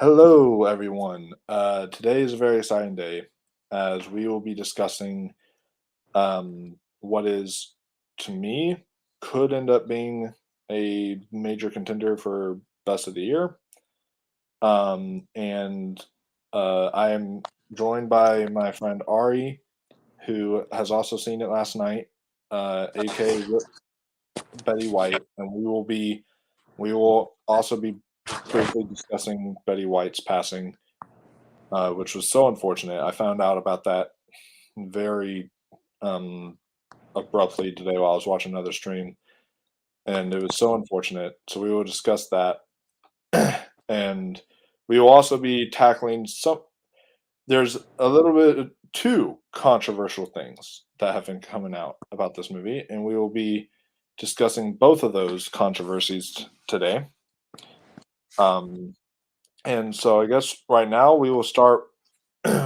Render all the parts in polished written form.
Hello, everyone. Today is a very exciting day as we will be discussing what is, to me, could end up being a major contender for Best of the Year. And I am joined by my friend Ari, who has also seen it last night, aka Betty White, and we will also be briefly discussing Betty White's passing, which was so unfortunate. I found out about that very um, abruptly today while I was watching another stream, and it was so unfortunate. So we will discuss that, and we will also be tackling some. There's a little bit of two controversial things that have been coming out about this movie, and we will be discussing both of those controversies today. Um, and so I guess right now we will start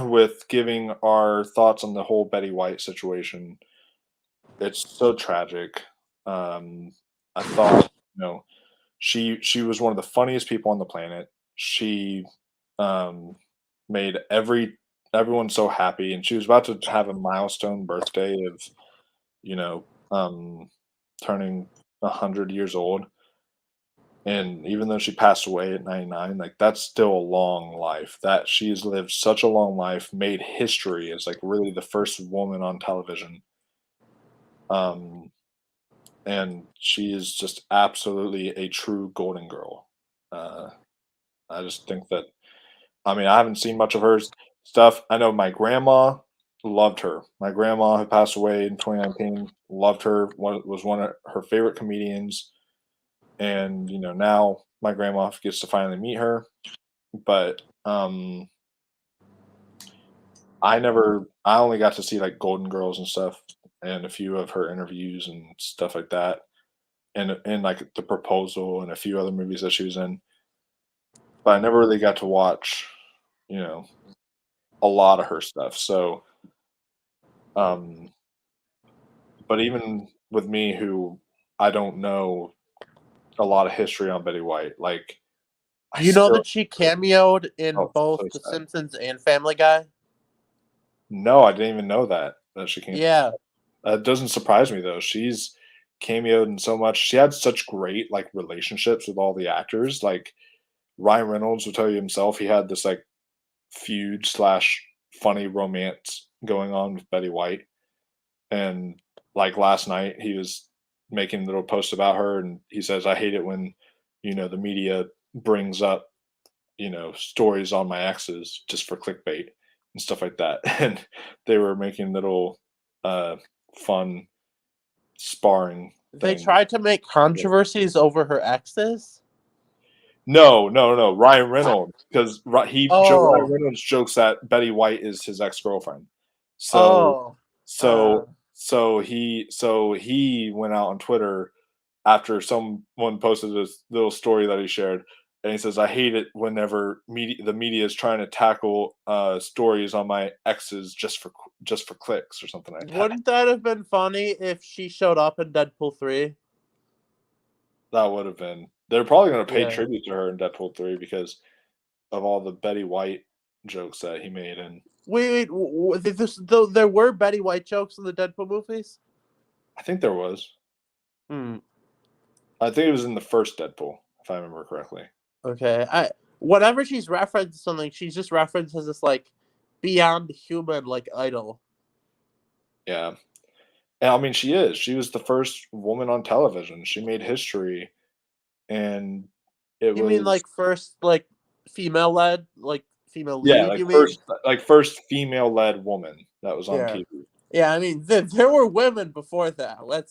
with giving our thoughts on the whole Betty White situation. It's so tragic. Um, I thought, she was one of the funniest people on the planet. She um, made everyone so happy, and she was about to have a milestone birthday of you know um, turning 100 years old. And even though she passed away at 99, like that's still a long life. That she's lived such a long life, made history as like really the first woman on television. Um, and she is just absolutely a true golden girl. Uh, I just think that I mean I haven't seen much of her stuff. I know my grandma loved her. My grandma who passed away in 2019 loved her. Was one of her favorite comedians, and now my grandma gets to finally meet her. But I only got to see like Golden Girls and stuff, and a few of her interviews and stuff like that, and like The Proposal and a few other movies that she was in. But I never really got to watch, you know, a lot of her stuff. So, um, but even with me, who I don't know a lot of history on Betty White, like I Do you know still, that she cameoed in oh, both so The sad. Simpsons and Family Guy? No, I didn't even know that she came. Yeah. That doesn't surprise me though. She's cameoed in so much. She had such great like relationships with all the actors. Like Ryan Reynolds will tell you himself, he had this like feud slash funny romance going on with Betty White. And like last night, he was making little posts about her, and he says, "I hate it when the media brings up stories on my exes just for clickbait and stuff like that." And they were making little uh, fun sparring They things. tried to make controversies over her exes? No, no, no. Ryan Reynolds, because Ryan Oh. Reynolds jokes that Betty White is his ex girlfriend. So, Oh. Uh, so, so he went out on Twitter after someone posted this little story that he shared, and he says, "I hate it whenever the media is trying to tackle stories on my exes just for clicks or something like that." wouldn't that have been funny if she showed up in Deadpool 3? That would have been. They're probably going to pay Yeah. tribute to her in Deadpool 3 because of all the Betty White jokes that he made, and There were Betty White jokes in the Deadpool movies? I think there was. Hmm. I think it was in the first Deadpool, if I remember correctly. Okay. Whenever she's referenced something, she's just referenced as this, like, beyond human, like, idol. Yeah. And I mean, she is. She was the first woman on television. She made history, and it You mean, was like, first, like, female-led? Like, female yeah, lead, you mean? like first female-led woman that was on Yeah. TV. Yeah, I mean, there were women before that. No,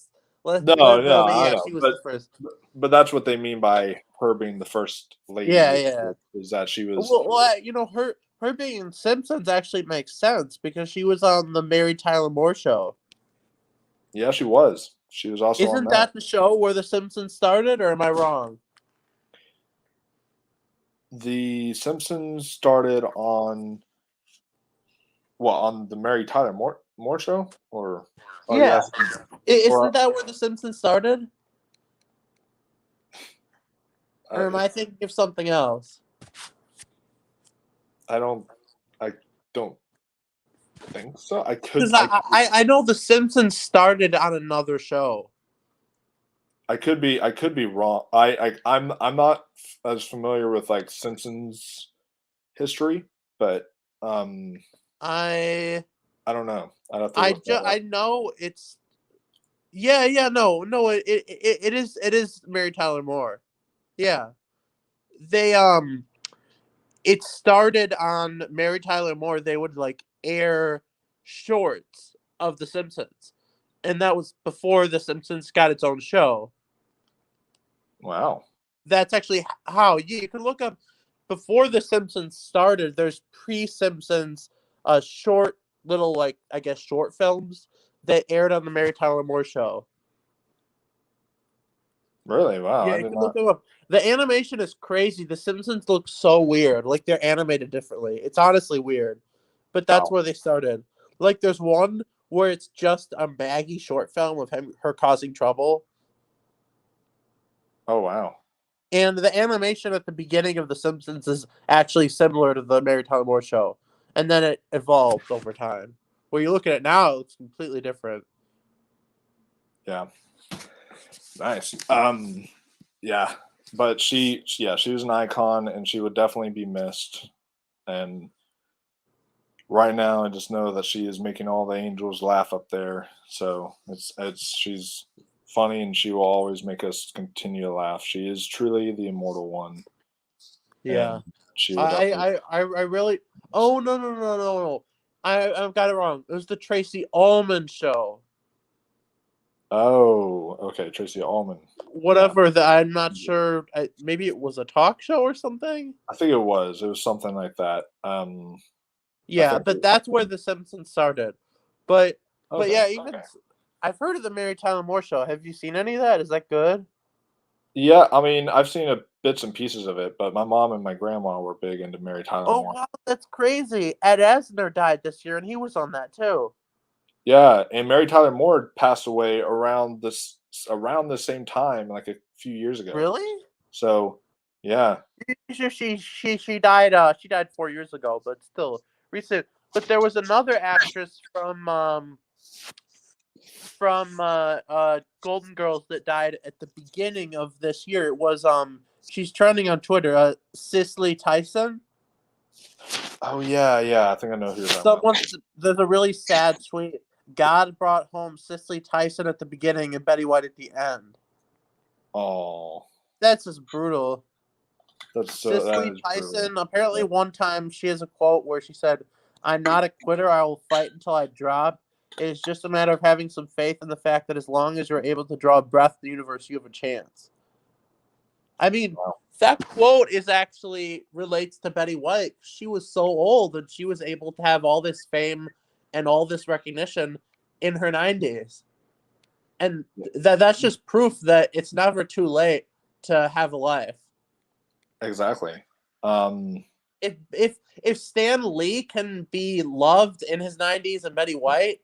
no, but I yeah, know, she was but the first. but that's what they mean by her being the first Yeah, lady yeah. is that she was. Her being in Simpsons actually makes sense because she was on the Mary Tyler Moore show. Yeah, she was. She was also on Isn't that. that the show where the Simpsons started, or am I wrong? The Simpsons started on the Mary Tyler Moore show, or are you Yeah. asking? Isn't Or that where the Simpsons started? Or am uh, I thinking of something else? I don't think so. I Because could I know The Simpsons started on another show. I could be wrong. I'm not as familiar with like Simpsons history, but um I I don't know. I'd have to look that up. I know it's no it is Mary Tyler Moore. Yeah. They it started on Mary Tyler Moore. They would like air shorts of The Simpsons. And that was before The Simpsons got its own show. Wow. That's actually how you can look up before The Simpsons started. There's pre-Simpsons, short little like I guess short films that aired on the Mary Tyler Moore show. Really? Wow. Yeah, I you did can look not. them up. The animation is crazy. The Simpsons look so weird. Like they're animated differently. It's honestly weird. But that's Wow. where they started. Like there's one where it's just a Maggie short film of her causing trouble. Oh wow. And the animation at the beginning of The Simpsons is actually similar to the Mary Tyler Moore show. And then it evolved over time. Where you look at it now, it's completely different. Yeah. Nice. Yeah. But she was an icon and she would definitely be missed. And right now I just know that she is making all the angels laugh up there. So it's she's funny and she will always make us continue to laugh. She is truly the immortal one. Yeah. And she will definitely I really. Oh, no. I've got it wrong. It was the Tracy Ullman show. Oh, okay, Tracy Ullman. Yeah. Whatever, I'm not sure. Maybe it was a talk show or something? I think it was. It was something like that. I Yeah, think but that's where The Simpsons started. But okay. yeah, even I've heard of the Mary Tyler Moore show. Have you seen any of that? Is that good? Yeah, I mean, I've seen a bits and pieces of it, but my mom and my grandma were big into Mary Tyler Oh Moore. wow, that's crazy. Ed Asner died this year, and he was on that too. Yeah, and Mary Tyler Moore passed away around the same time, like a few years ago. Really? So, yeah. She died. She died 4 years ago, but still recent. But there was another actress from Golden Girls that died at the beginning of this year. It was she's trending on Twitter. Cicely Tyson. Oh yeah, yeah. I think I know who you're talking about. Someone there's a really sad tweet. God brought home Cicely Tyson at the beginning and Betty White at the end. Oh, That's just brutal. that Cicely is brutal. Tyson, apparently Yeah. one time she has a quote where she said, "I'm not a quitter. I will fight until I drop. It is just a matter of having some faith in the fact that as long as you're able to draw a breath in the universe, you have a chance." I mean, Wow. that quote is actually relates to Betty White. She was so old and she was able to have all this fame and all this recognition in her 90s. And that's just proof that it's never too late to have a life. Exactly. Um, If Stan Lee can be loved in his 90s and Betty White,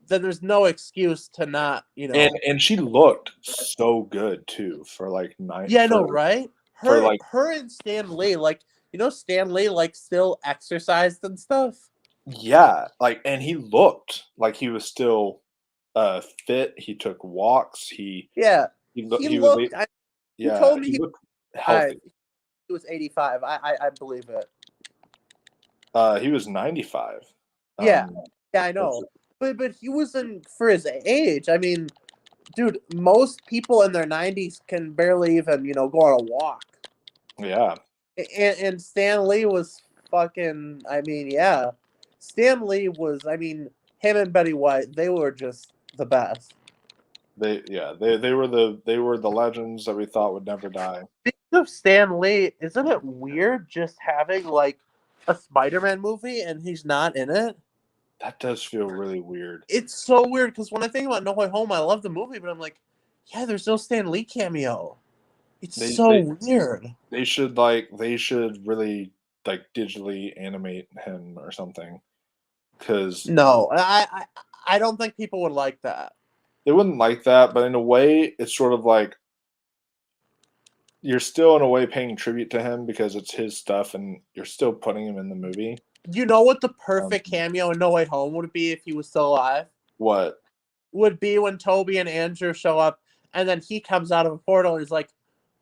then there's no excuse to not, and she looked so good too for like night Yeah, I know, right? for Her like her and Stan Lee, like, Stan Lee like still exercised and stuff. yeah, like and he looked like he was still fit. He took walks. Yeah. He He was looked he yeah, told me he he looked was healthy. he was 85. I believe it. He was 95. Yeah. Yeah, I That's know. But he was in for his age. I mean, dude, most people in their 90s can barely even, go on a walk. yeah. And Stan Lee was fucking. I mean, yeah, Stan Lee was. I mean, him and Betty White, they were just the best. They were the legends that we thought would never die. Speaking of Stan Lee, isn't it weird just having like a Spider-Man movie and he's not in it? That does feel really weird. It's so weird because when I think about No Way Home, I love the movie, but I'm like, yeah, there's no Stan Lee cameo. It's They so they weird. they should really like digitally animate him or something because No, I don't think people would like that. they wouldn't like that. But in a way, it's sort of like you're still in a way paying tribute to him because it's his stuff, and you're still putting him in the movie. You know what the Um, perfect cameo in No Way Home would be if he was still alive? what? Would be when Toby and Andrew show up, and then he comes out of a portal and he's like,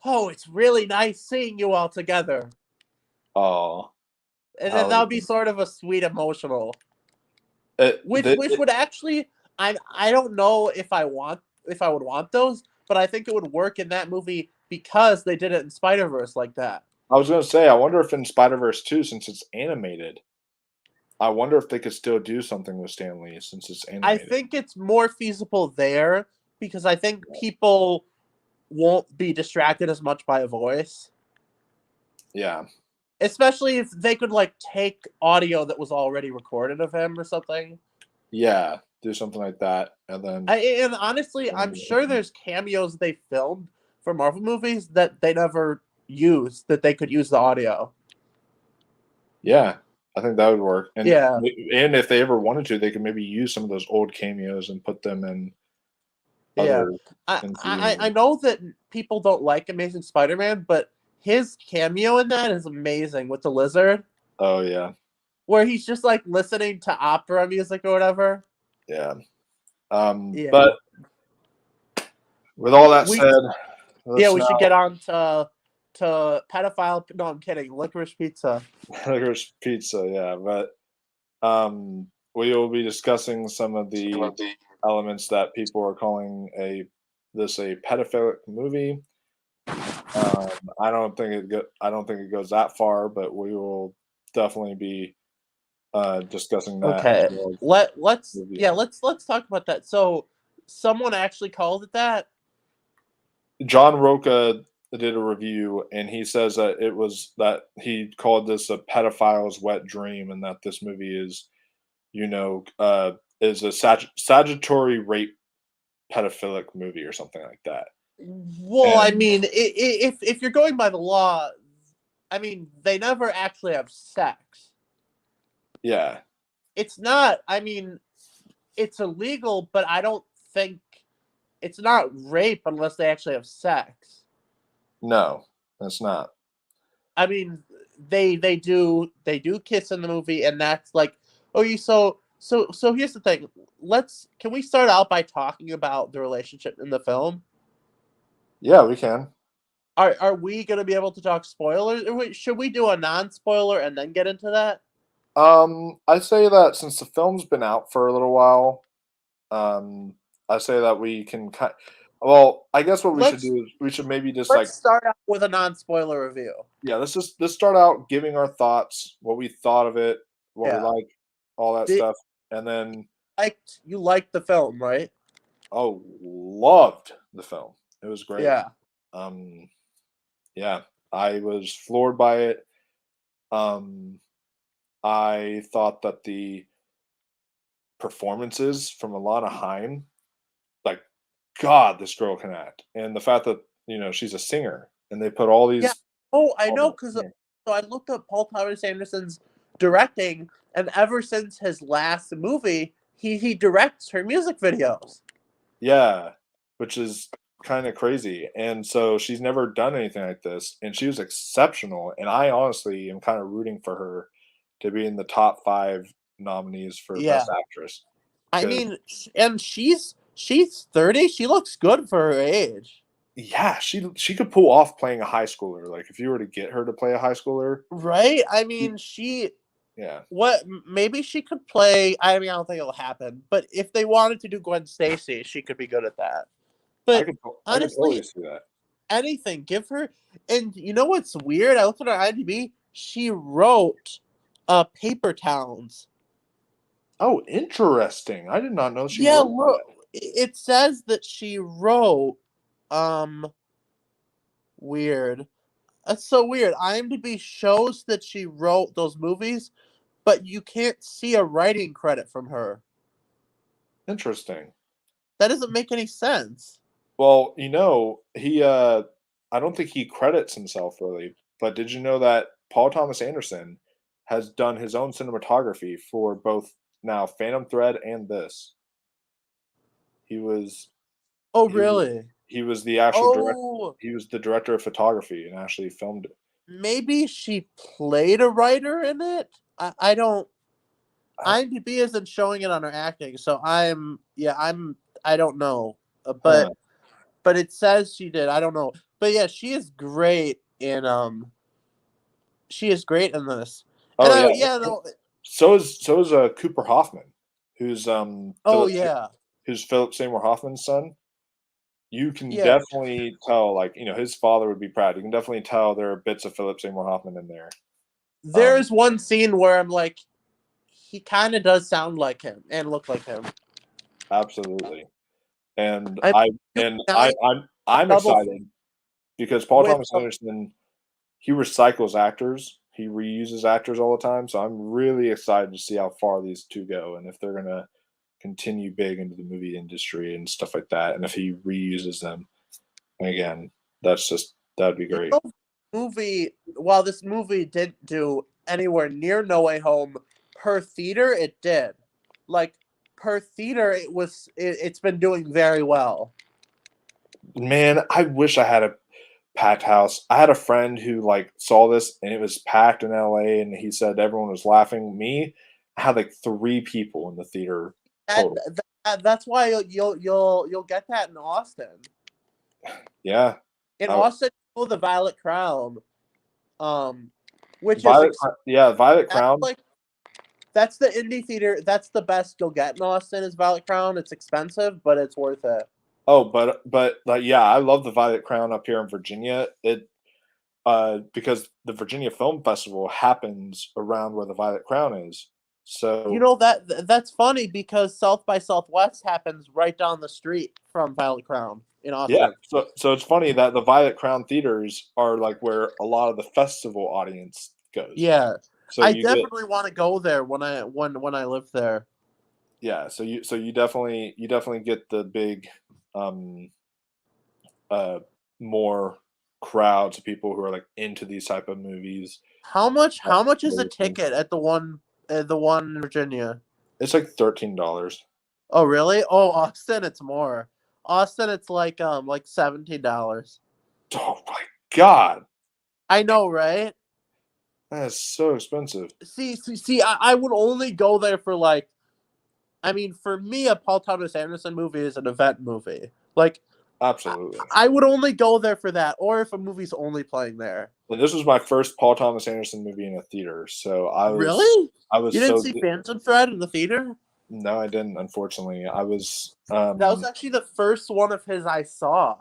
"Oh, it's really nice seeing you all together." Oh, And that then that would would be sort of a sweet emotional, which it, would actually, I don't know if I would want those, but I think it would work in that movie because they did it in Spider-Verse like that. I was gonna say, I wonder if in Spider-Verse 2, since it's animated, I wonder if they could still do something with Stan Lee since it's I animated. think it's more feasible there because I think people won't be distracted as much by a voice. Yeah, Especially if they could like take audio that was already recorded of him or something. yeah, do something like that, and then And honestly, I'm sure there's cameos they filmed for Marvel movies that they never used that they could use the audio. yeah, I think that would work. Yeah, And if they ever wanted to, they could maybe use some of those old cameos and put them in yeah. other I, MCU I I movies. know that people don't like Amazing Spider-Man, but his cameo in that is amazing with the lizard, Oh yeah, where he's just like listening to opera music or whatever. yeah. Yeah, But with all that we said, yeah let's we now should get on to pedophile. No, I'm kidding. Licorice Pizza. Licorice Pizza. Yeah, but we will be discussing some of the elements that people are calling a pedophilic movie. I don't think it goes that far, but we will definitely be discussing that as Okay. well as Let's yeah, reviewing. let's talk about that. So someone actually called it that. John Roca did a review, and he says that he called this a pedophile's wet dream, and that this movie is, is a statutory rape pedophilic movie or something like that. Well, I And mean, if you're going by the law, I mean, they never actually have sex. yeah, It's not. I mean, it's illegal, but I don't think it's not rape unless they actually have sex. no, it's not. I mean, they do kiss in the movie, and that's like, oh, you so here's the thing. Can we start out by talking about the relationship in the film? Yeah, we can. Are we gonna be able to talk spoilers? Or should we do a non-spoiler and then get into that? I say that since the film's been out for a little while, um, I say that we can well, I guess what we should Let's do is we should maybe just let's like start out with a non-spoiler review. yeah, let's start out giving our thoughts, what we thought of it, what we Yeah. like, all that Did stuff, and then you liked the film, right? oh, loved the film. It was great. Yeah. Um, yeah, I was floored by it. Um, I thought that the performances from Alana Haim, like, God, this girl can act, and the fact that she's a singer, and they put Yeah. Oh, I all know, that because singing. so I looked up Paul Thomas Anderson's directing, and ever since his last movie, he directs her music videos. Yeah, which is kind of crazy. And so she's never done anything like this, and she was exceptional. And I honestly am kind of rooting for her to be in the top 5 nominees for Yeah. Best Actress I because mean, and she's 30. She looks good for her age. yeah, she could pull off playing a high schooler. Like if you were to get her to play a high schooler, Right? I she- mean, yeah, maybe she could play. I mean, I don't think it'll happen, but if they wanted to do Gwen Stacy, she could be good at that. But I could honestly, totally see that. anything, give her. And you know what's weird? I looked at her IMDb. She wrote Paper Towns. Oh, interesting. I did not know she Yeah, wrote look. that. It says that she wrote um weird. That's so weird. IMDb shows that she wrote those movies, but you can't see a writing credit from her. Interesting. That doesn't make any sense. Well, I don't think he credits himself really, but did you know that Paul Thomas Anderson has done his own cinematography for both now Phantom Thread and this? He was Oh, he was really? he was the actual direct. Oh, He was the director of photography and actually filmed it. maybe she played a writer in it. I don't. I, IMDb isn't showing it on her acting, so I don't know, huh. but it says she did. I don't know, but yeah, she is great in this, and Oh yeah. no, So is Cooper Hoffman, who's oh yeah, Philip Seymour Hoffman's son. You can yeah. definitely tell, like, his father would be proud. You can definitely tell there are bits of Philip Seymour Hoffman in there. Um, There's one scene where I'm like, he kind of does sound like him and look like him. absolutely. And I'm I doing and now I I'm double excited because Paul with Thomas Anderson, he recycles actors. He reuses actors all the time. So I'm really excited to see how far these two go and if they're gonna continue big into the movie industry and stuff like that. And if he reuses them again, that'd be you great. know, movie. While this movie didn't do anywhere near No Way Home per theater, it did. Like per theater, it's been doing very well. Man, I wish I had a packed house. I had a friend who, like, saw this and it was packed in LA and he said everyone was laughing. Me, I had like 3 people in the theater And total. that's why you'll get that in Austin. Yeah. In I Austin, the Violet Crown, um, which is Violet that's Crown. like that's the indie theater. That's the best you'll get in Austin is Violet Crown. It's expensive, but it's worth it. Oh, but, like, yeah, I love the Violet Crown up here in Virginia. Because the Virginia Film Festival happens around where the Violet Crown is. You So, know that's funny because South by Southwest happens right down the street from Violet Crown in yeah, Austin. so it's funny that the Violet Crown theaters are, like, where a lot of the festival audience goes. Yeah, So I you get definitely want to go there when I live there. Yeah, so you definitely get the big, um, uh, more crowds of people who are, like, into these type of movies. How much is a Very cool. ticket at the one in Virginia? It's like $13. Oh really? Oh, Austin, it's more. Austin, it's like $17. Oh my god, I know, right? that is so expensive. See, I would only go there for like, I mean, for me, a Paul Thomas Anderson movie is an event movie. Like, I, Absolutely. I would only go there for that, or if a movie's only playing there. And this was my first Paul Thomas Anderson movie in a theater, so Really? I You was didn't so see g Phantom Thread in the theater? no, I didn't, unfortunately. I was, That was actually the first one of his I saw.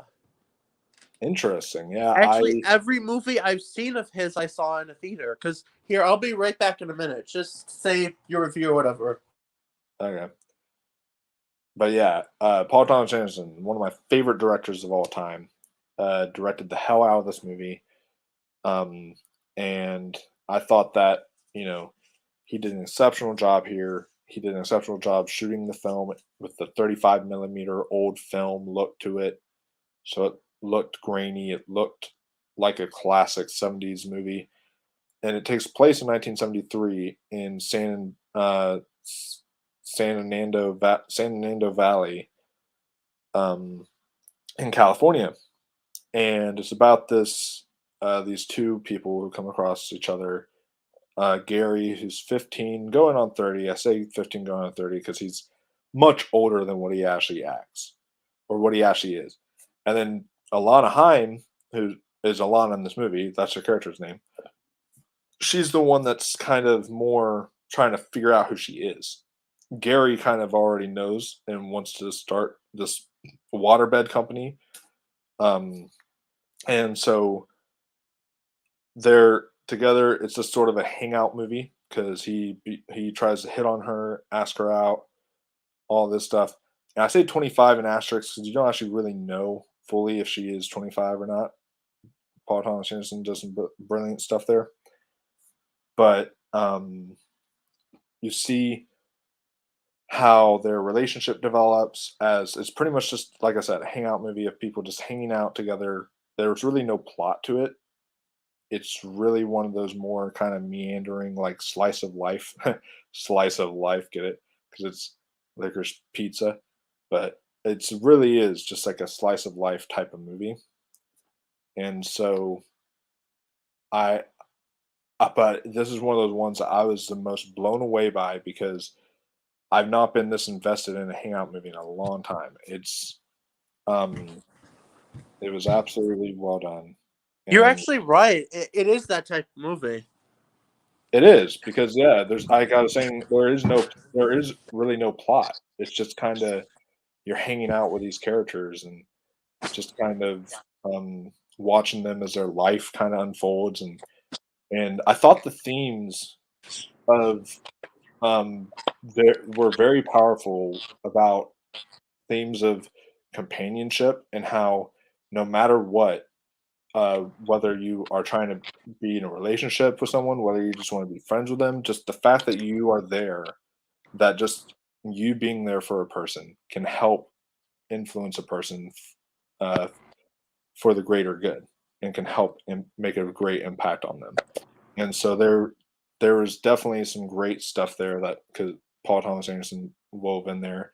interesting. Yeah, Actually, every movie I've seen of his I saw in a theater. Because here, I'll be right back in a minute. Just say your review or whatever. okay. But yeah, Paul Thomas Anderson, one of my favorite directors of all time, directed the hell out of this movie. Um, and I thought that, you know, he did an exceptional job here. He did an exceptional job shooting the film with the 35 millimeter old film look to it. So it looked grainy. It looked like a classic 70s movie. And it takes place in 1973 in San Fernando Valley, um, in California, and it's about these two people who come across each other. Gary, who's 15, going on 30. I say 15 going on 30 because he's much older than what he actually acts or what he actually is. And then Alana Haim, who is Alana in this movie, that's her character's name. She's the one that's kind of more trying to figure out who she is. Gary kind of already knows and wants to start this waterbed company. Um, and so they're together. It's just sort of a hangout movie because he tries to hit on her, ask her out, all this stuff. And I say 25 in asterisks because you don't actually really know fully if she is 25 or not. Paul Thomas Anderson does some brilliant stuff there, but you see how their relationship develops as it's pretty much just like I said, a hangout movie of people just hanging out together. There's really no plot to it. It's really one of those more kind of meandering, like, slice of life slice of life, get it? Because it's licorice pizza, but, It's really is just like a slice of life type of movie, and so I but this is one of those ones that I was the most blown away by because I've not been this invested in a hangout movie in a long time. Um, it was absolutely well done, You're and actually right. It is that type of movie. it is because yeah, there's like I was saying, there is really no plot. It's just kind of you're hanging out with these characters and just kind of watching them as their life kind of unfolds and I thought the themes of there were very powerful about themes of companionship and how no matter what, whether you are trying to be in a relationship with someone, whether you just want to be friends with them, just the fact that you are there, that just you being there for a person can help influence a person uh, for the greater good and can help and make a great impact on them. And so there was definitely some great stuff there that because Paul Thomas Anderson wove in there,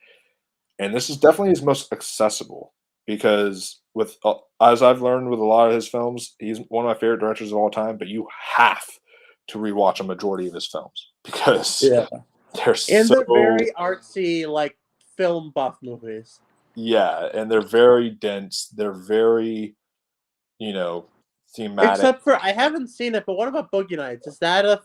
and this is definitely his most accessible because with as I've learned with a lot of his films, he's one of my favorite directors of all time. But you have to rewatch a majority of his films because Yeah. they're And they're so very artsy, like film buff movies. yeah, and they're very dense. They're very you know thematic. Except for I haven't seen it, but what about Boogie Nights? Is that a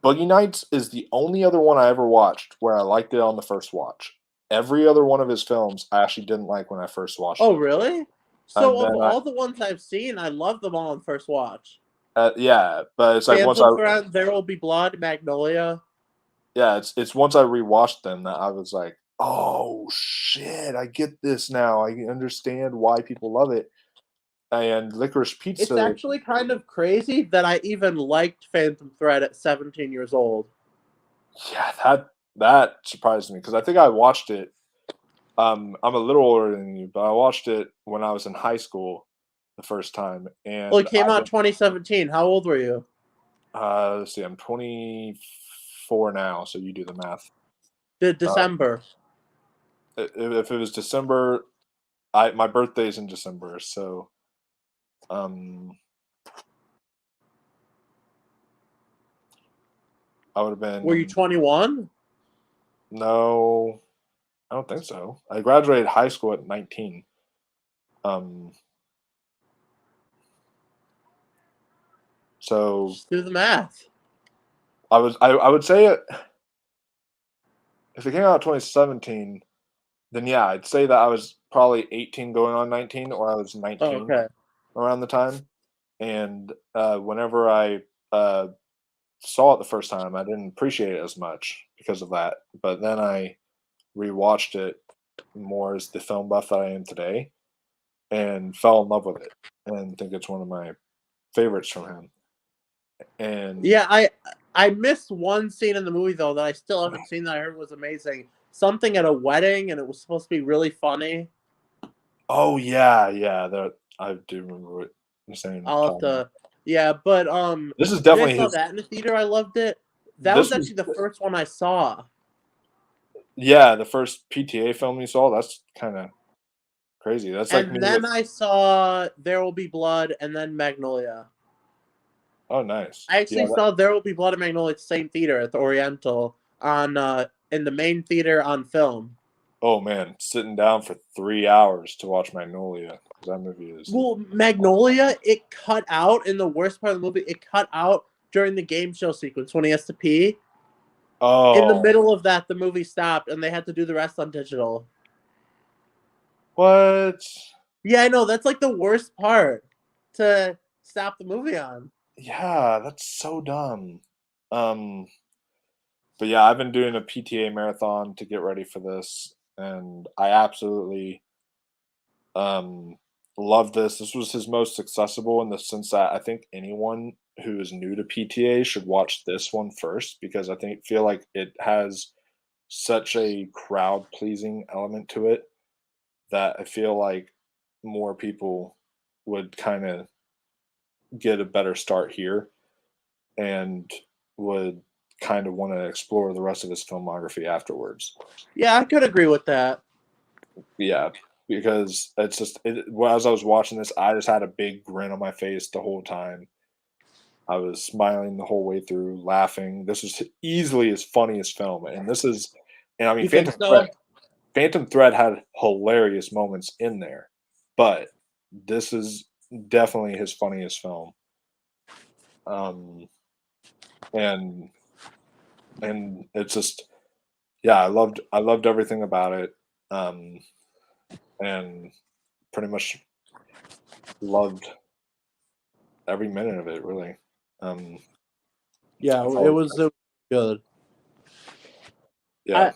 Boogie Nights is the only other one I ever watched where I liked it on the first watch. Every other one of his films I actually didn't like when I first watched Oh them, really? and So of then I all the ones I've seen, I love them all on first watch. yeah, but it's like once I Phantom Thread, There Will Be Blood, Magnolia. yeah, it's once I rewatched them that I was like, "Oh shit, I get this now. I understand why people love it." And Licorice It's Pizza, actually kind of crazy that I even liked Phantom Thread at 17 years old. yeah, that surprised me because I think I watched it. I'm a little older than you, but I watched it when I was in high school the first time, Well, and it came I out 2017. How old were you? let's see, I'm 24 now, so you do the math. The Um, December. if it was December, I my birthday's in December, so um, I would have Were you been 21? no, I don't think so. I graduated high school at 19. Um, so Just do the math. I would say it if it came out in 2017, then yeah, I'd say that I was probably 18 going on 19, or I was Oh, 19 okay. around the time. And whenever I saw it the first time, I didn't appreciate it as much because of that. But then I rewatched it more as the film buff that I am today and fell in love with it and think it's one of my favorites from him. And Yeah, I missed one scene in the movie though that I still haven't seen that I heard was amazing. Something at a wedding, and it was supposed to be really funny. oh yeah, yeah, that I do remember what you're saying. I'll have Tom. to. Yeah, but This is when I definitely saw his. that in the theater, I loved it. That was This was actually the first one I saw. yeah, the first PTA film you saw. That's kind of crazy. That's like me And with then I saw There Will Be Blood and then Magnolia. oh nice. I Yeah, actually saw There Will Be Blood and Magnolia at the same theater at the Oriental on in the main theater on film. oh man, sitting down for 3 hours to watch Magnolia because that movie is. Well, Magnolia, it cut out in the worst part of the movie. It cut out during the game show sequence when he has to pee. In the Oh, middle of that, the movie stopped and they had to do the rest on digital. what? Yeah, I know. That's like the worst part to stop the movie on. Yeah, that's so dumb. Um, but yeah, I've been doing a PTA marathon to get ready for this, and I absolutely um love this. This was his most accessible in the sense that I think anyone who is new to PTA should watch this one first because I think feel like it has such a crowd pleasing element to it that I feel like more people would kind of get a better start here and would kind of want to explore the rest of his filmography afterwards. Yeah, I could agree with that. Yeah, because it's just well, as I was watching this, I just had a big grin on my face the whole time. I was smiling the whole way through, laughing. This is easily his funniest film, and this is, and I mean, You think so? Phantom Thread had hilarious moments in there, but this is definitely his funniest film. Um, and it's just, yeah, I loved everything about it, um, and pretty much loved every minute of it, really. Um, Yeah, I thought it it was was, great. it was good. Yeah,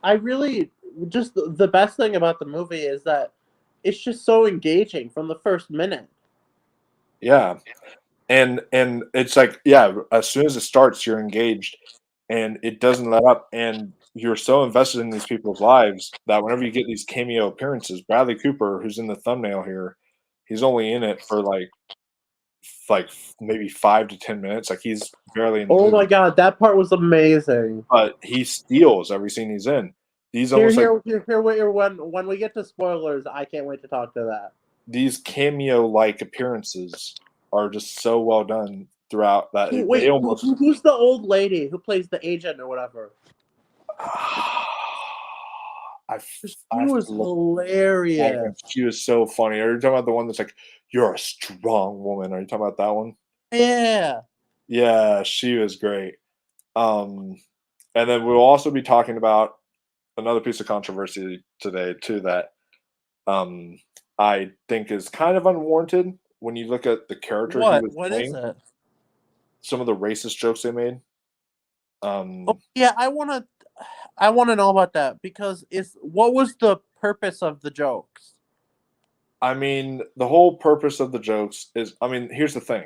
I I really just the best thing about the movie is that it's just so engaging from the first minute. yeah, and it's like, yeah, as soon as it starts, you're engaged, and it doesn't let up, and you're so invested in these people's lives that whenever you get these cameo appearances, Bradley Cooper, who's in the thumbnail here, he's only in it for maybe 5 to 10 minutes, like, he's barely in the Oh my movie, god, that part was amazing. but he steals every scene he's in. These Here, almost like here, here, here. When we get to spoilers, I can't wait to talk to that. these cameo-like appearances are just so well done throughout that Who, they wait, almost who's the old lady who plays the agent or whatever? I She have was to look at it, and hilarious. she was so funny. Are you talking about the one that's like, "You're a strong woman"? Are you talking about that one? Yeah. Yeah, she was great. Um, and then we'll also be talking about another piece of controversy today too that, um, I think is kind of unwarranted when you look at the character he What? was What is playing, it? some of the racist jokes they made. Oh Um, yeah, I wanna know about that because is what was the purpose of the jokes? I mean, the whole purpose of the jokes is I mean, here's the thing,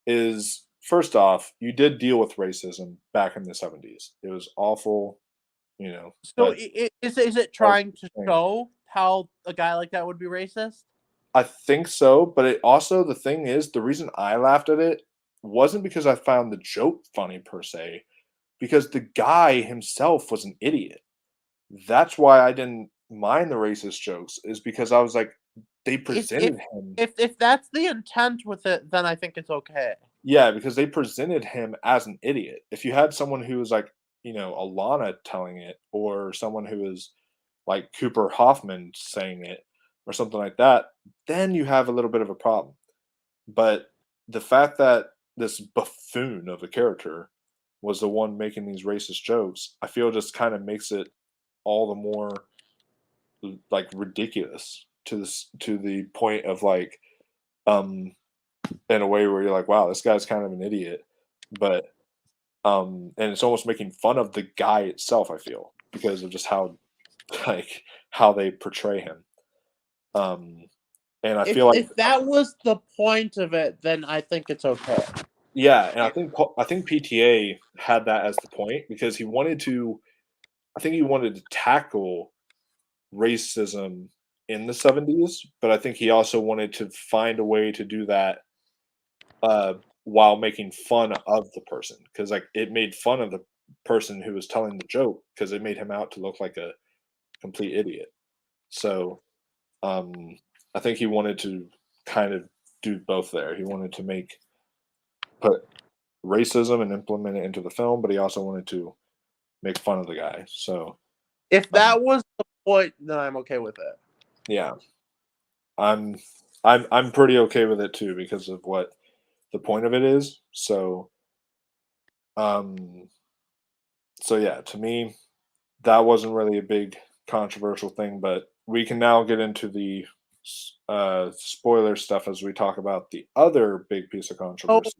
is first off, you did deal with racism back in the '70s. It was awful, you know, So but is it that was trying to the thing. show how a guy like that would be racist? I think so, but it also the thing is, the reason I laughed at it wasn't because I found the joke funny per se, because the guy himself was an idiot. That's why I didn't mind the racist jokes, is because I was like, they If presented him. if that's the intent with it, then I think it's okay. Yeah, because they presented him as an idiot. If you had someone who was like, Alana telling it, or someone who is like Cooper Hoffman saying it, or something like that, then you have a little bit of a problem. But the fact that this buffoon of a character was the one making these racist jokes, I feel just kind of makes it all the more like ridiculous to the point of like um in a way where you're like, wow, this guy's kind of an idiot. But and it's almost making fun of the guy itself, I feel, because of just how like how they portray him. Um and I feel like If that was the point of it, then I think it's okay. yeah, and I think PTA had that as the point because I think he wanted to tackle racism in the '70s, but I think he also wanted to find a way to do that while making fun of the person because like it made fun of the person who was telling the joke because it made him out to look like a complete idiot. So um, I think he wanted to kind of do both there. He wanted to put racism and implement it into the film, but he also wanted to make fun of the guy. So If um, that was the point, then I'm okay with it. yeah, I'm I'm pretty okay with it too because of what the point of it is. Um, so yeah, to me, that wasn't really a big controversial thing, but we can now get into the spoiler stuff as we talk about the other big piece of Oh, controversy.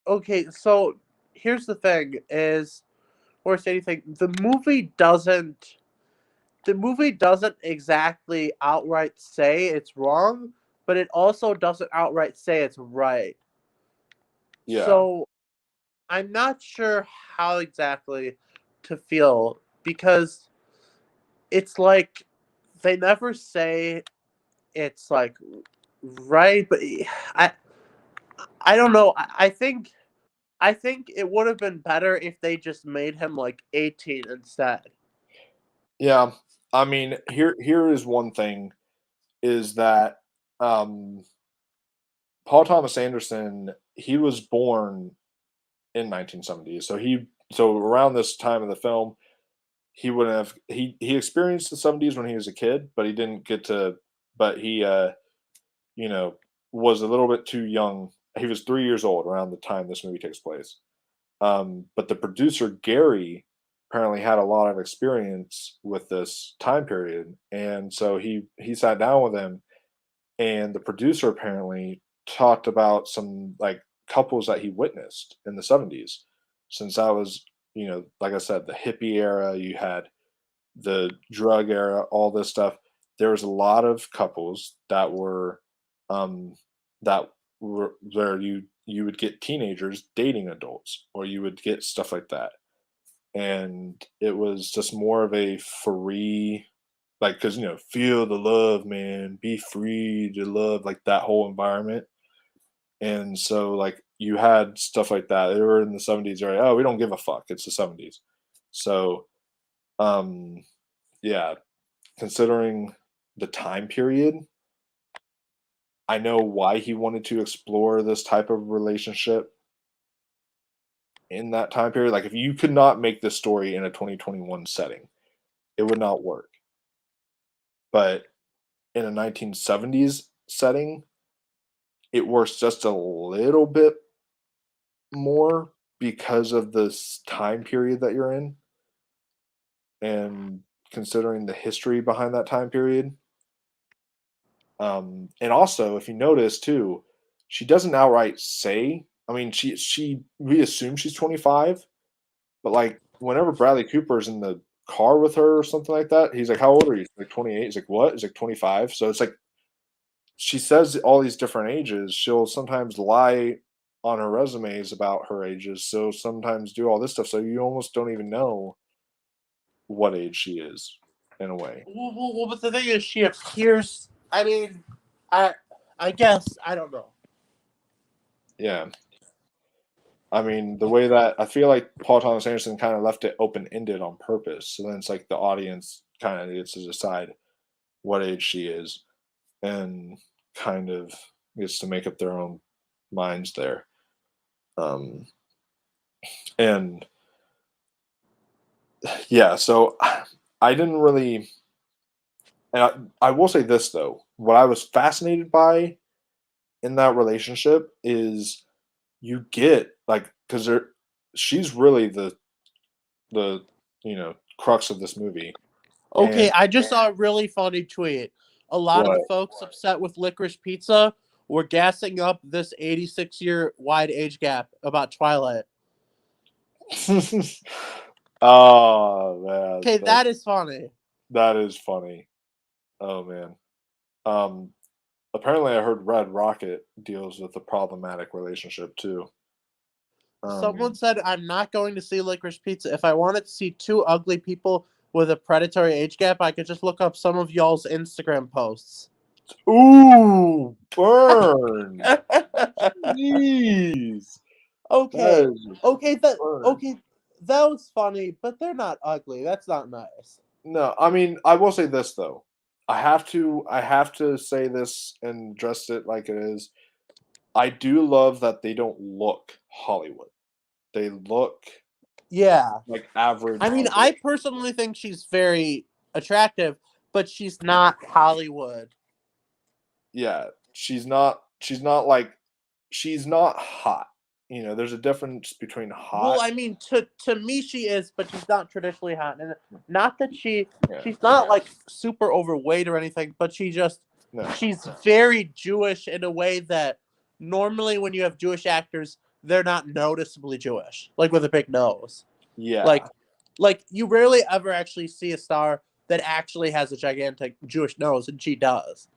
okay. So here's the thing: is or say anything, the movie doesn't exactly outright say it's wrong, but it also doesn't outright say it's right. Yeah, So I'm not sure how exactly to feel because it's like they never say it's like right, but I I don't know. I think it would have been better if they just made him like 18 instead. yeah. I mean, here is one thing is that um, Paul Thomas Anderson, he was born in 1970, so around this time of the film, he wouldn't have he experienced the 70s when he was a kid, but he didn't get to but he you know was a little bit too young. He was 3 years old around the time this movie takes place. But the producer Gary apparently had a lot of experience with this time period, and so he sat down with him, and the producer apparently talked about some like couples that he witnessed in the 70s, since that was like I said, the hippie era. You had the drug era, all this stuff. There was a lot of couples um, that were where you would get teenagers dating adults, or you would get stuff like that, and it was just more of a free, like, because feel the love, man, be free to love, like that whole environment. And so like you had stuff like that. They were in the 70s, right? Oh, we don't give a fuck. It's the 70s. So um yeah, considering the time period, I know why he wanted to explore this type of relationship in that time period. Like, if you could not make this story in a 2021 setting, it would not work. But in a 1970s setting, it works just a little bit more because of this time period that you're in, and considering the history behind that time period. And also, if you notice too, she doesn't outright say. I mean, she we assume she's 25, but like whenever Bradley Cooper's in the car with her or something like that, he's like, "How old are you?" She's like, 28. He's like, "What?" He's like, 25. So it's like she says all these different ages. She'll sometimes lie on her resumes about her ages. So sometimes do all this stuff. So you almost don't even know what age she is in a way. But the thing is, she appears. I mean, I I guess I don't know. Yeah. I mean, the way that I feel like Paul Thomas Anderson kind of left it open ended on purpose. So then it's like the audience kind of gets to decide what age she is, and kind of gets to make up their own minds there. Um, and yeah, so I didn't really, and I will say this though, what I was fascinated by in that relationship is you get like, because she's really the crux of this movie. Okay, And I just saw a really funny tweet. A lot of what? the folks upset with Licorice Pizza were gassing up this 86-year wide age gap about Twilight. Oh man, Okay, that is funny. that is funny. Oh man. Um, Apparently I heard Red Rocket deals with a problematic relationship too. Someone Um, said, I'm not going to see Licorice Pizza. If I wanted to see two ugly people with a predatory age gap, I could just look up some of y'all's Instagram posts. ooh, burn. Jeez. Okay, That is just burn. okay, that was funny, but they're not ugly. That's not nice. No, I mean, I will say this though. I have to say this and address it like it is. I do love that they don't look Hollywood. They look Yeah. like average I mean, Hollywood. I personally think she's very attractive, but she's not Hollywood. Yeah, she's not hot. There's a difference between Well, hot. I mean, to me she is, but she's not traditionally hot, and not that Yeah, she's not like super overweight or anything, but no, she's very Jewish in a way that normally when you have Jewish actors, they're not noticeably Jewish, like with a big nose. yeah, Like you rarely ever actually see a star that actually has a gigantic Jewish nose, and she does.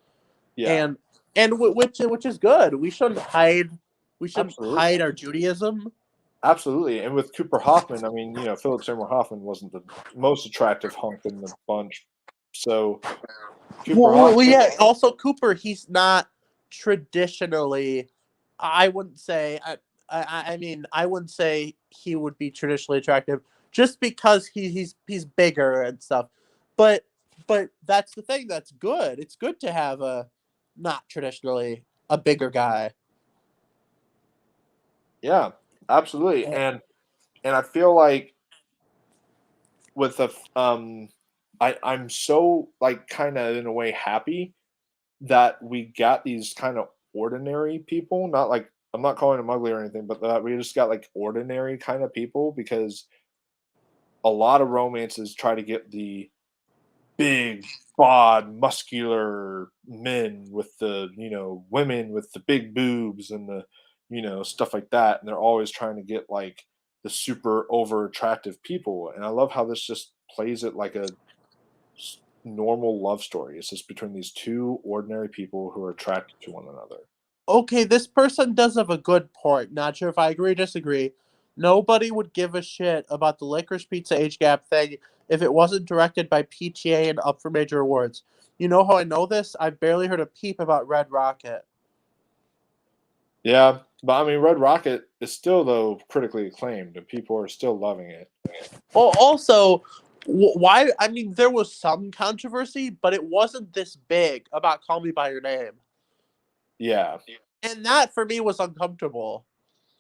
yeah, And which is good. We shouldn't absolutely, hide our Judaism. absolutely. And with Cooper Hoffman, I mean, Philip Seymour Hoffman wasn't the most attractive hunk in the bunch, so Cooper Hoffman, Yeah. Also, Cooper, he's not traditionally. I wouldn't say. I mean, I wouldn't say he would be traditionally attractive just because he's bigger and stuff. But but that's the thing that's good. It's good to have a not traditionally a bigger guy. Yeah, absolutely. Eh, And I feel like with the I'm so like kind of in a way happy that we got these kind of ordinary people, not like I'm not calling them ugly or anything, but that we just got like ordinary kind of people because a lot of romances try to get the big, bod, muscular men with the, women with the big boobs and the, stuff like that. And they're always trying to get like the super over attractive people. And I love how this just plays it like a normal love story. It's just between these two ordinary people who are attracted to one another. Okay, this person does have a good point. Not sure if I agree or disagree. Nobody would give a shit about the Licorice Pizza age gap thing if it wasn't directed by PTA and up for major awards. You know how I know this? I've barely heard a peep about Red Rocket. Yeah. But I mean, Red Rocket is still, though, critically acclaimed and people are still loving it. Well, also, why? I mean, there was some controversy, but it wasn't this big about Call Me by Your Name, Yeah. and that for me was uncomfortable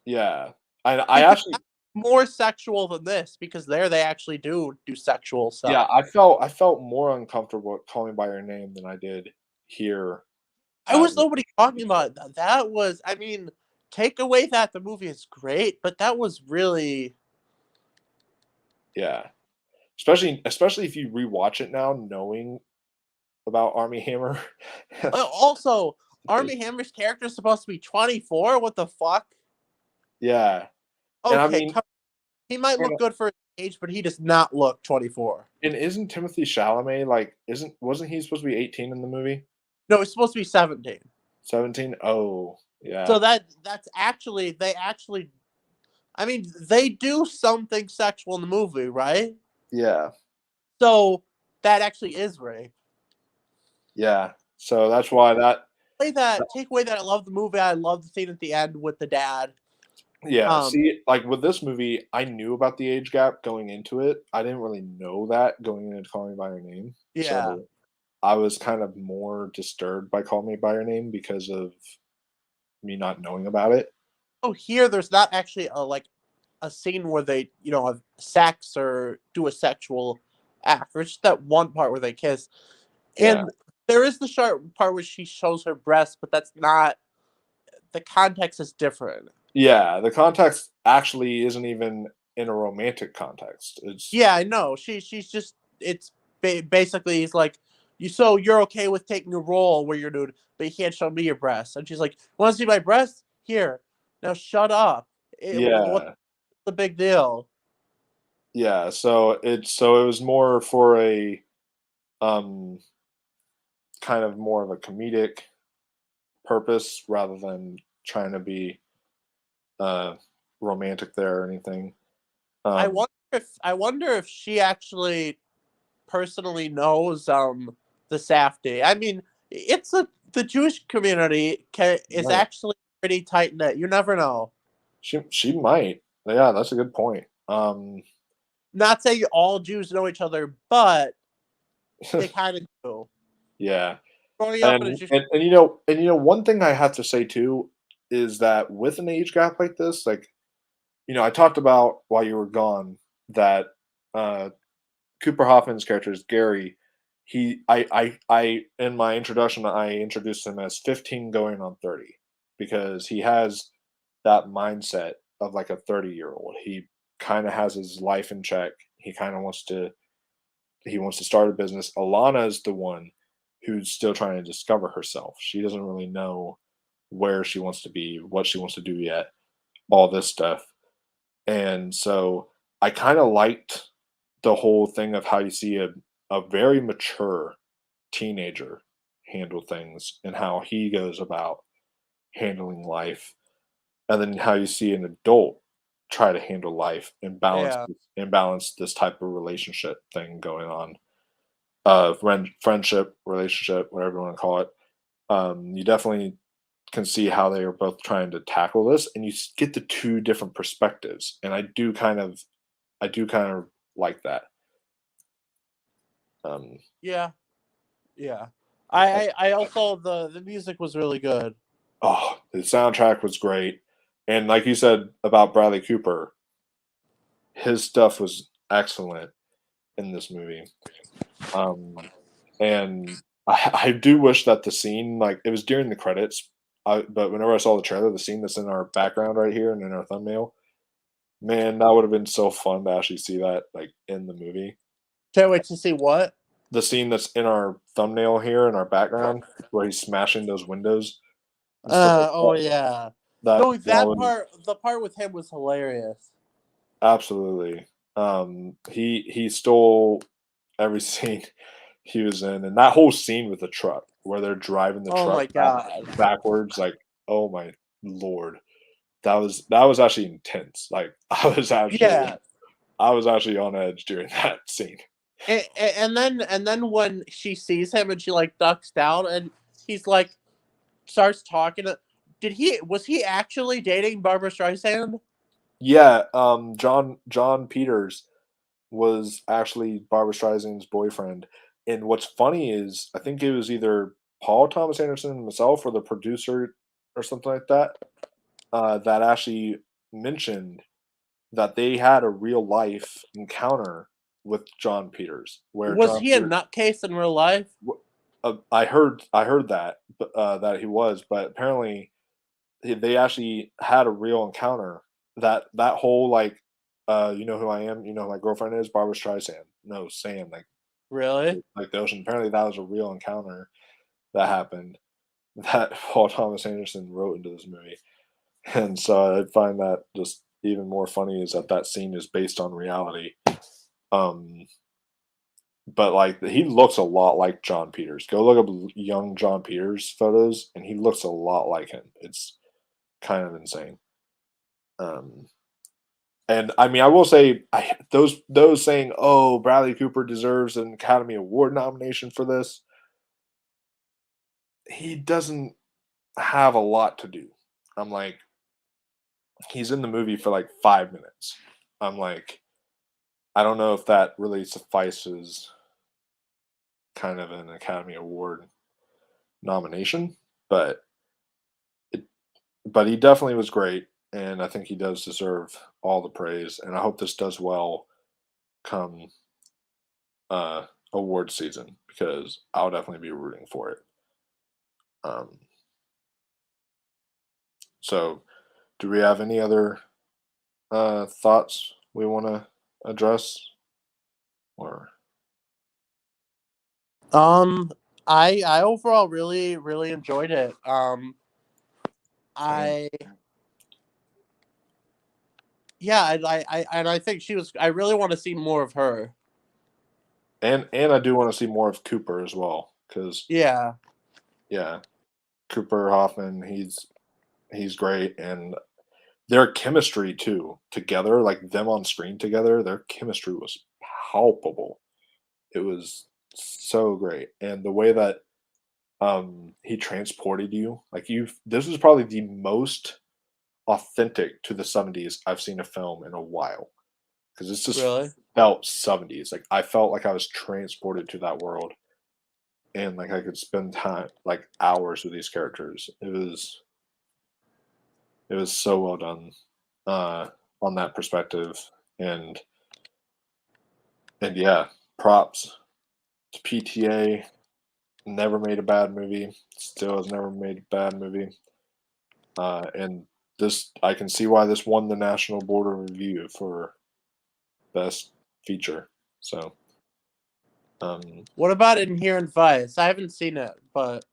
Yeah. I because actually that's more sexual than this because there they actually do sexual Yeah, stuff. I felt more uncomfortable at Call Me by Your Name than I did here I at was nobody talking about that. That was, I mean, take away that the movie is great, but that was really. yeah. Especially if you rewatch it now knowing about Army Hammer. Also, Army Hammer's character is supposed to be 24. What the fuck? Yeah. And I Okay, mean he might and look good for his age, but he does not look 24. and isn't Timothy Chalamet, like, wasn't he supposed to be 18 in the movie? No, he's supposed to be 17. 17? Oh, So yeah. that's actually they actually. I mean, they do something sexual in the movie, right? Yeah. So that actually is rape. Yeah. So that's why Take away that I love the movie. I love the scene at the end with the dad. yeah, Um, see, like, with this movie, I knew about the age gap going into it. I didn't really know that going into Call Me by Your Name. yeah. So I was kind of more disturbed by Call Me by Your Name because of me not knowing about it. Oh, here there's not actually a scene where they have sex or do a sexual act. There's just that one part where they kiss, Yeah. and there is the sharp part where she shows her breast, but that's not the context is different. Yeah, the context actually isn't even in a romantic context. It's Yeah, I know. She's just it's basically he's like you're okay with taking a role where you're nude, but you can't show me your breasts, and she's like, want to see my breasts? Here, now shut up. What's yeah. the big deal? Yeah, so it was more for a um kind of more of a comedic purpose rather than trying to be uh romantic there or anything. Um I wonder if she actually personally knows the Safdie. I mean, it's the Jewish community is right. actually pretty tight knit. You never know. She might. Yeah, that's a good point. Not saying all Jews know each other, but they kind of do. yeah. Growing up in a And Jewish, one thing I have to say too is that with an age gap like this, like, I talked about while you were gone that uh Cooper Hoffman's character is Gary. I in my introduction I introduced him as 15 going on 30 because he has that mindset of like a 30-year-old. He kind of has his life in check. He kind of wants to start a business. Alana is the one who's still trying to discover herself. She doesn't really know where she wants to be, what she wants to do yet, all this stuff. And so I kind of liked the whole thing of how you see a very mature teenager handle things and how he goes about handling life, and then how you see an adult try to handle life and yeah. balance this type of relationship thing going on, friendship, relationship, whatever you want to call it. You definitely can see how they are both trying to tackle this, and you get the two different perspectives, and I do kind of like that. Yeah, yeah. And, I also the music was really good. oh, the soundtrack was great, and like you said about Bradley Cooper, his stuff was excellent in this movie. Um, and I do wish that the scene, like it was during the credits, but whenever I saw the trailer, the scene that's in our background right here and in our thumbnail, man, that would have been so fun to actually see that like in the movie. Can't wait to see what. The scene that's in our thumbnail here in our background, where he's smashing those windows and stuff like Oh that. yeah. That No, that that would part, the part with him was hilarious. absolutely. He stole every scene he was in, and that whole scene with the truck where they're driving the Oh truck my god. backwards, like oh my lord, that was actually intense. Like Yeah. I was actually on edge during that scene. And then when she sees him and she like ducks down and he's like starts talking to, did he was he actually dating Barbara Streisand? Yeah, John Peters was actually Barbara Streisand's boyfriend. And what's funny is I think it was either Paul Thomas Anderson himself or the producer or something like that, that actually mentioned that they had a real life encounter with John Peters, where Was John he a Peters. nutcase in real life? I heard that, that he was, but apparently they actually had a real encounter. That whole like, you know who I am, you know who my girlfriend is, Barbara Streisand. No, Sam, Really? like the ocean. Apparently, that was a real encounter that happened that Paul Thomas Anderson wrote into this movie, and so I find that just even more funny is that that scene is based on reality. Um, but like he looks a lot like John Peters. Go look up young John Peters photos, and he looks a lot like him. It's kind of insane. Um, and I mean, I will say, those saying, "Oh, Bradley Cooper deserves an Academy Award nomination for this," he doesn't have a lot to do. I'm like, he's in the movie for like 5 minutes. I'm like, I don't know if that really suffices kind of an Academy Award nomination, but it, but he definitely was great, and I think he does deserve all the praise. And I hope this does well come uh, award season because I'll definitely be rooting for it. Um, so, do we have any other thoughts we want to address? Or Um, I overall really enjoyed it. same. I yeah, and I think she was. I really want to see more of her. And I do want to see more of Cooper as well because Yeah, yeah, Cooper Hoffman, he's great, and their chemistry too together, like them on screen together, their chemistry was palpable. It was so great, and the way that he transported you, like you, this was probably the most authentic to the 70s I've seen a film in a while because it's just really. felt 70s. Like I felt like I was transported to that world and like I could spend time like hours with these characters. It was so well done uh on that perspective and yeah, props to PTA. Never made a bad movie. Still has never made a bad movie. And this I can see why this won the National Board of Review for best feature. So um What about Inherent Vice? I haven't seen it, but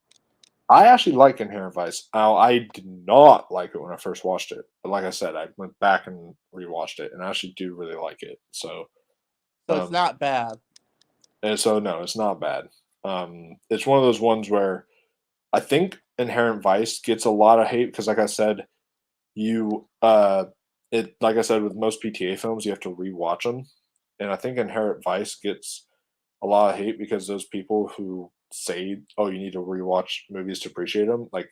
I actually like Inherent Vice. Now, I did not like it when I first watched it, but like I said, I went back and rewatched it, and I actually do really like it. So, so it's um, not bad. and so no, it's not bad. It's one of those ones where I think Inherent Vice gets a lot of hate because, like I said, you it like I said with most PTA films, you have to rewatch them, and I think Inherent Vice gets a lot of hate because those people who say, "Oh, you need to rewatch movies to appreciate them," like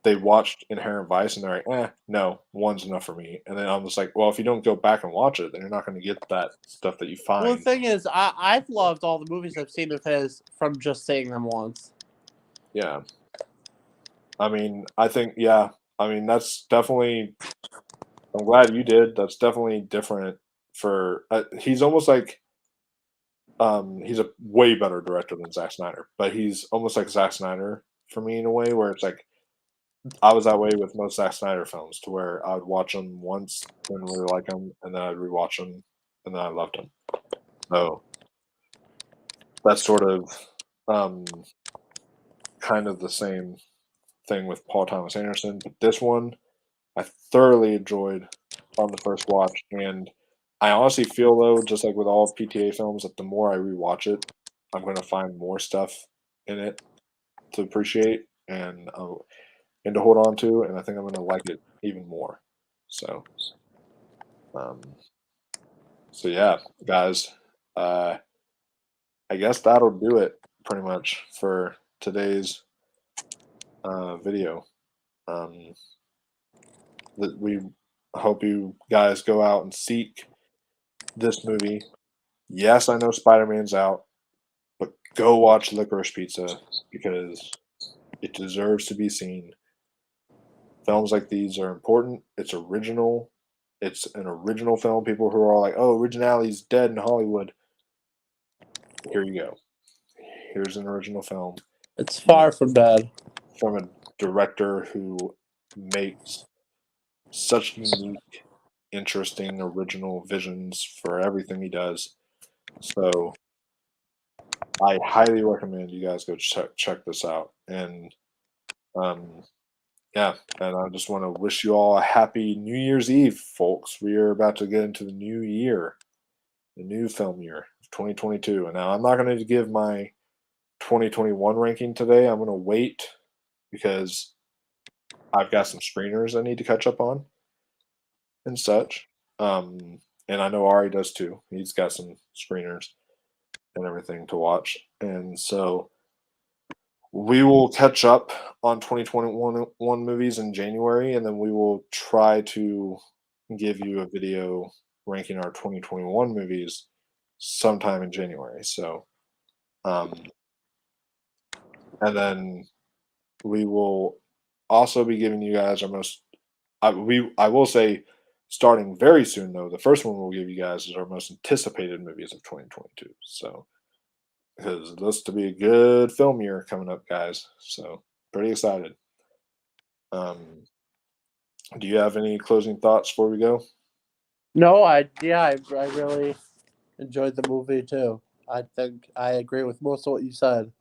they watched Inherent Vice and they're like, no, one's enough for me. And then I'm just like, well, if you don't go back and watch it, then you're not going to get that stuff that you Well, the find. thing is, I've loved all the movies I've seen of his from just seeing them once. Yeah. I mean, I think, yeah. I mean, that's definitely. I'm glad you did. That's definitely different. For he's almost like he's a way better director than Zack Snyder, but he's almost like Zack Snyder for me in a way where it's like I was that way with most Zack Snyder films, to where I would watch them once, didn't really like them, and then I'd rewatch them, and then I loved them. So that's sort of um, kind of the same thing with Paul Thomas Anderson. But this one, I thoroughly enjoyed on the first watch, and I honestly feel though, just like with all PTA films, that the more I rewatch it, I'm going to find more stuff in it to appreciate and to hold on to, and I think I'm going to like it even more. So, um, so yeah, guys, uh, I guess that'll do it pretty much for today's video. Um, that we hope you guys go out and seek this movie. Yes, I know Spider-Man's out, but go watch Licorice Pizza because it deserves to be seen. Films like these are important. It's original. It's an original film. People who are all like, "Oh, originality's dead in Hollywood." Here you go. Here's an original film It's far from bad. from a director who makes such unique, interesting, original visions for everything he does. So I highly recommend you guys go check this out. And um, yeah, and I just want to wish you all a happy New Year's Eve, folks. We are about to get into the new year, the new film year of 2022. And now I'm not going to give my 2021 ranking today. I'm going to wait because I've got some screeners I need to catch up on and such. And I know Ari does too. He's got some screeners and everything to watch. And so we will catch up on 2021 movies in January, and then we will try to give you a video ranking our 2021 movies sometime in January. So, and then we will also be giving you guys our most. I will say, starting very soon though, the first one we'll give you guys is our most anticipated movies of 2022. So, because it looks to be a good film year coming up, guys. So, pretty excited. Um, do you have any closing thoughts before we go? No, I really enjoyed the movie too. I think I agree with most of what you said.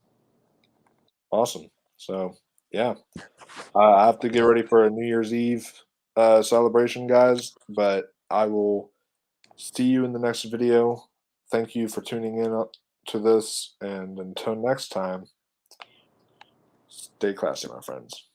Awesome. So, yeah, I have to get ready for a New Year's Eve celebration, guys, but I will see you in the next video. Thank you for tuning in to this, and until next time, stay classy, my friends.